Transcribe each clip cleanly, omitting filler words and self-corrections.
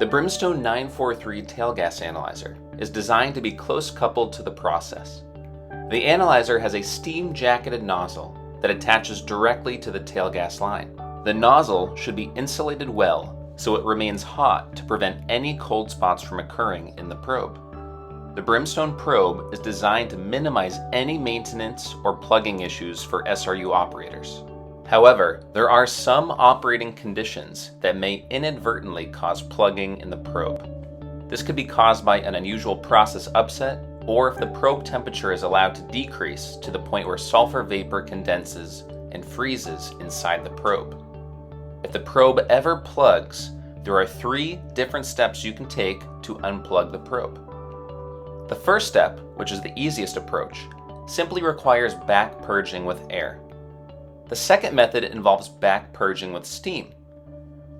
The Brimstone 943 tail gas analyzer is designed to be close coupled to the process. The analyzer has a steam-jacketed nozzle that attaches directly to the tail gas line. The nozzle should be insulated well so it remains hot to prevent any cold spots from occurring in the probe. The Brimstone probe is designed to minimize any maintenance or plugging issues for SRU operators. However, there are some operating conditions that may inadvertently cause plugging in the probe. This could be caused by an unusual process upset, or if the probe temperature is allowed to decrease to the point where sulfur vapor condenses and freezes inside the probe. If the probe ever plugs, there are 3 different steps you can take to unplug the probe. The first step, which is the easiest approach, simply requires back purging with air. The second method involves back purging with steam.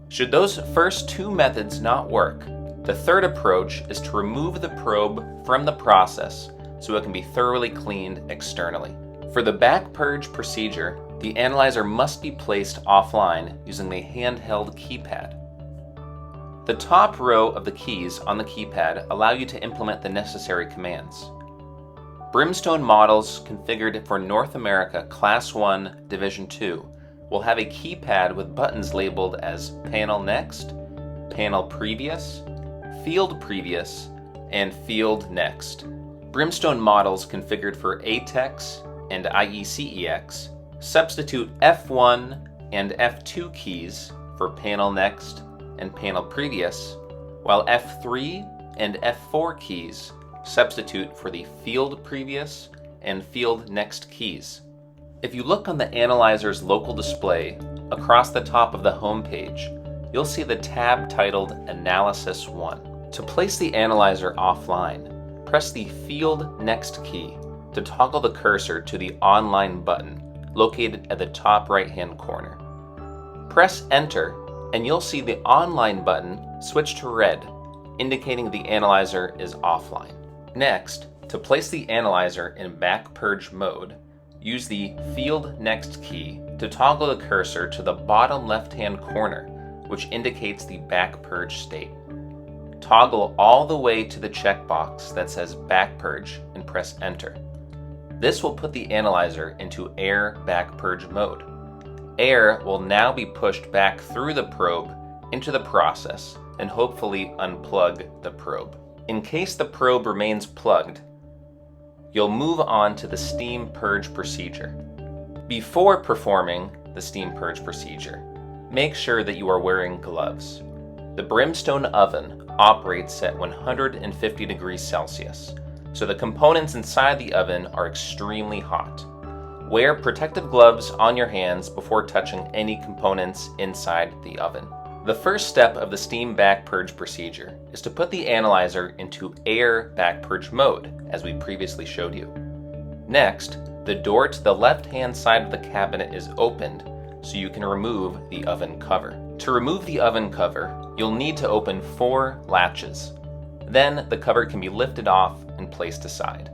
Should those first 2 methods not work, the third approach is to remove the probe from the process so it can be thoroughly cleaned externally. For the back purge procedure, the analyzer must be placed offline using the handheld keypad. The top row of the keys on the keypad allow you to implement the necessary commands. Brimstone models configured for North America Class 1 Division 2 will have a keypad with buttons labeled as Panel Next, Panel Previous, Field Previous, and Field Next. Brimstone models configured for ATEX and IECEX substitute F1 and F2 keys for Panel Next and Panel Previous, while F3 and F4 keys substitute for the Field Previous and Field Next keys. If you look on the analyzer's local display across the top of the home page, you'll see the tab titled Analysis 1. To place the analyzer offline, press the Field Next key to toggle the cursor to the Online button located at the top right-hand corner. Press Enter and you'll see the Online button switch to red, indicating the analyzer is offline. Next, to place the analyzer in back purge mode, use the Field Next key to toggle the cursor to the bottom left-hand corner, which indicates the back purge state. Toggle all the way to the checkbox that says Back Purge and press Enter. This will put the analyzer into air back purge mode. Air will now be pushed back through the probe into the process and hopefully unplug the probe. In case the probe remains plugged, you'll move on to the steam purge procedure. Before performing the steam purge procedure, make sure that you are wearing gloves. The Brimstone oven operates at 150 degrees Celsius, so the components inside the oven are extremely hot. Wear protective gloves on your hands before touching any components inside the oven. The first step of the steam back purge procedure is to put the analyzer into air back purge mode, as we previously showed you. Next, the door to the left-hand side of the cabinet is opened so you can remove the oven cover. To remove the oven cover, you'll need to open 4 latches. Then the cover can be lifted off and placed aside.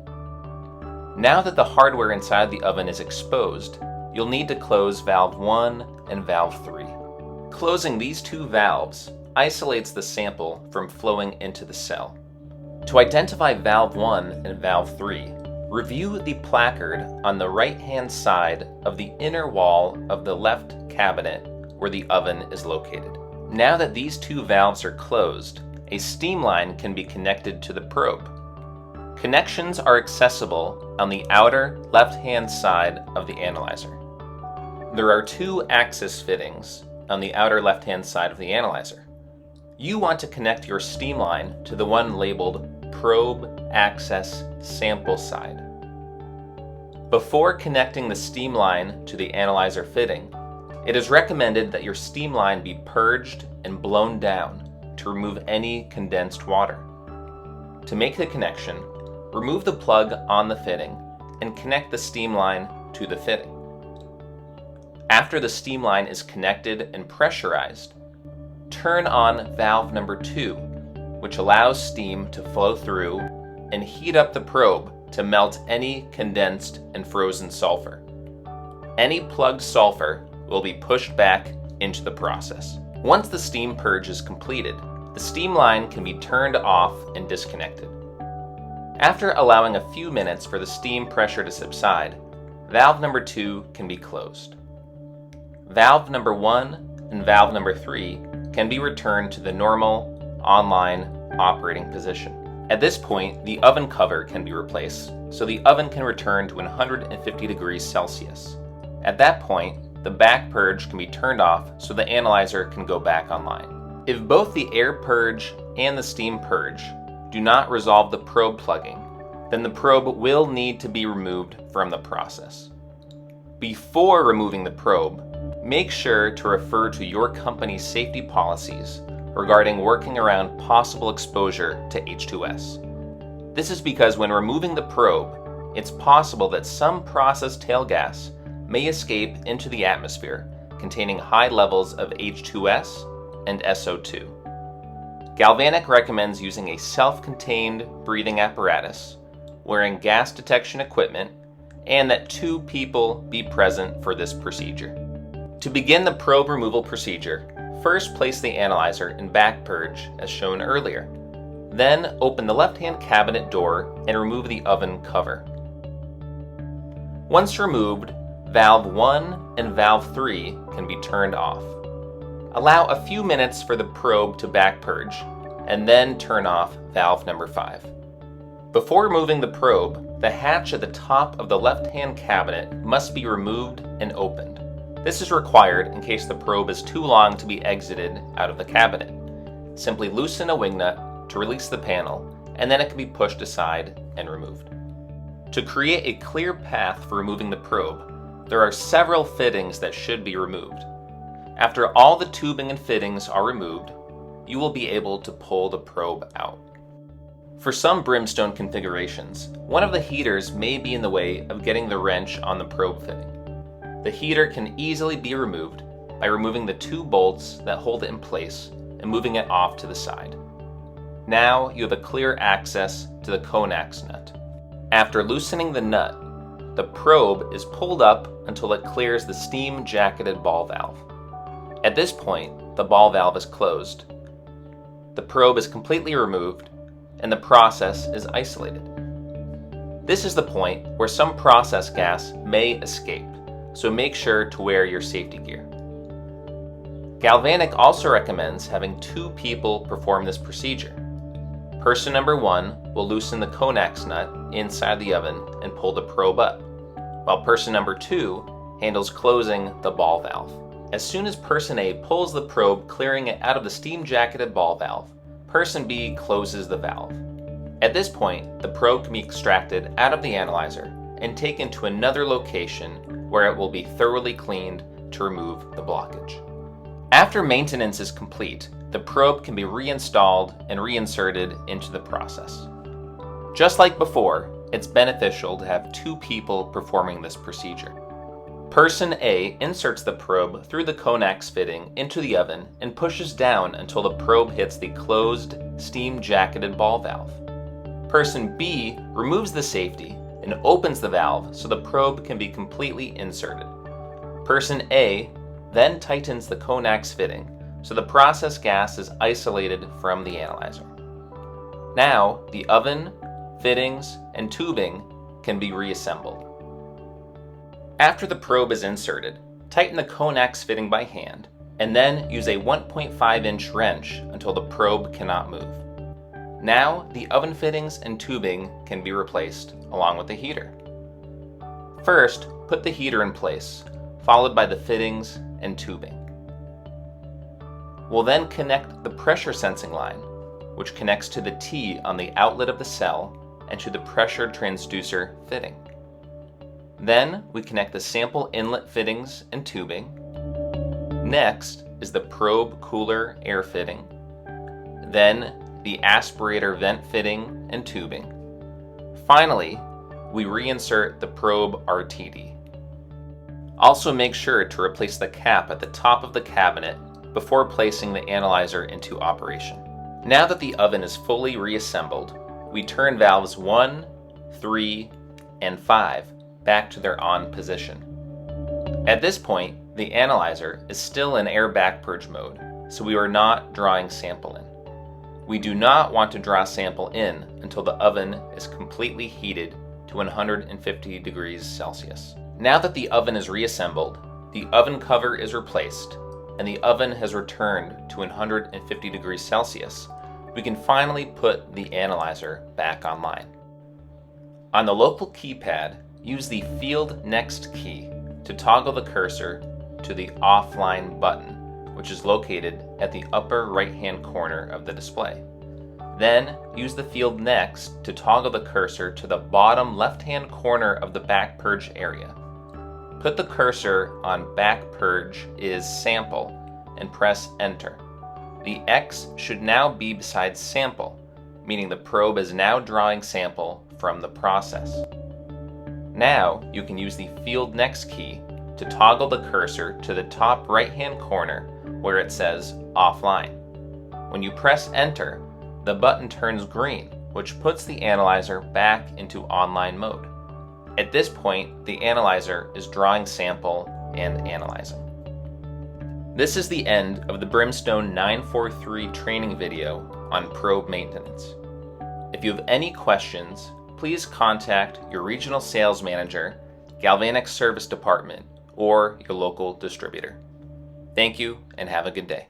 Now that the hardware inside the oven is exposed, you'll need to close valve 1 and valve 3. Closing these 2 valves isolates the sample from flowing into the cell. To identify valve 1 and valve 3, review the placard on the right-hand side of the inner wall of the left cabinet where the oven is located. Now that these 2 valves are closed, a steam line can be connected to the probe. Connections are accessible on the outer left-hand side of the analyzer. There are 2 access fittings on the outer left-hand side of the analyzer. You want to connect your steam line to the one labeled Probe Access Sample Side. Before connecting the steam line to the analyzer fitting, it is recommended that your steam line be purged and blown down to remove any condensed water. To make the connection, remove the plug on the fitting and connect the steam line to the fitting. After the steam line is connected and pressurized, turn on valve number 2, which allows steam to flow through and heat up the probe to melt any condensed and frozen sulfur. Any plugged sulfur will be pushed back into the process. Once the steam purge is completed, the steam line can be turned off and disconnected. After allowing a few minutes for the steam pressure to subside, valve number 2 can be closed. Valve number 1 and valve number 3 can be returned to the normal, online operating position. At this point, the oven cover can be replaced, so the oven can return to 150 degrees Celsius. At that point, the back purge can be turned off so the analyzer can go back online. If both the air purge and the steam purge do not resolve the probe plugging, then the probe will need to be removed from the process. Before removing the probe, make sure to refer to your company's safety policies regarding working around possible exposure to H2S. This is because when removing the probe, it's possible that some process tail gas may escape into the atmosphere containing high levels of H2S and SO2. Galvanic recommends using a self-contained breathing apparatus, wearing gas detection equipment, and that 2 people be present for this procedure. To begin the probe removal procedure, first place the analyzer in back purge as shown earlier. Then open the left-hand cabinet door and remove the oven cover. Once removed, valve 1 and valve 3 can be turned off. Allow a few minutes for the probe to back purge, and then turn off valve number 5. Before removing the probe, the hatch at the top of the left-hand cabinet must be removed and opened. This is required in case the probe is too long to be exited out of the cabinet. Simply loosen a wing nut to release the panel, and then it can be pushed aside and removed. To create a clear path for removing the probe, there are several fittings that should be removed. After all the tubing and fittings are removed, you will be able to pull the probe out. For some Brimstone configurations, one of the heaters may be in the way of getting the wrench on the probe fitting. The heater can easily be removed by removing the 2 bolts that hold it in place and moving it off to the side. Now you have a clear access to the conax nut. After loosening the nut, the probe is pulled up until it clears the steam-jacketed ball valve. At this point, the ball valve is closed. The probe is completely removed, and the process is isolated. This is the point where some process gas may escape, so make sure to wear your safety gear. Galvanic also recommends having 2 people perform this procedure. Person number 1 will loosen the conax nut inside the oven and pull the probe up, while person number 2 handles closing the ball valve. As soon as person A pulls the probe, clearing it out of the steam-jacketed ball valve, person B closes the valve. At this point, the probe can be extracted out of the analyzer and taken to another location where it will be thoroughly cleaned to remove the blockage. After maintenance is complete, the probe can be reinstalled and reinserted into the process. Just like before, it's beneficial to have 2 people performing this procedure. Person A inserts the probe through the conax fitting into the oven and pushes down until the probe hits the closed, steam-jacketed ball valve. Person B removes the safety and opens the valve so the probe can be completely inserted. Person A then tightens the conax fitting so the process gas is isolated from the analyzer. Now, the oven, fittings, and tubing can be reassembled. After the probe is inserted, tighten the conax fitting by hand, and then use a 1.5-inch wrench until the probe cannot move. Now, the oven fittings and tubing can be replaced, along with the heater. First, put the heater in place, followed by the fittings and tubing. We'll then connect the pressure sensing line, which connects to the T on the outlet of the cell and to the pressure transducer fitting. Then we connect the sample inlet fittings and tubing. Next is the probe cooler air fitting. Then the aspirator vent fitting and tubing. Finally, we reinsert the probe RTD. Also make sure to replace the cap at the top of the cabinet before placing the analyzer into operation. Now that the oven is fully reassembled, we turn valves 1, 3, and 5 back to their on position. At this point, the analyzer is still in air back purge mode, so we are not drawing sample in. We do not want to draw a sample in until the oven is completely heated to 150 degrees Celsius. Now that the oven is reassembled, the oven cover is replaced, and the oven has returned to 150 degrees Celsius, we can finally put the analyzer back online. On the local keypad, use the Field Next key to toggle the cursor to the offline button, which is located at the upper right-hand corner of the display. Then use the Field Next to toggle the cursor to the bottom left-hand corner of the back purge area. Put the cursor on back purge is sample and press enter. The X should now be beside sample, meaning the probe is now drawing sample from the process. Now you can use the Field Next key to toggle the cursor to the top right-hand corner where it says offline. When you press enter, the button turns green, which puts the analyzer back into online mode. At this point, the analyzer is drawing sample and analyzing. This is the end of the Brimstone 943 training video on probe maintenance. If you have any questions, please contact your regional sales manager, Galvanic service department, or your local distributor. Thank you and have a good day.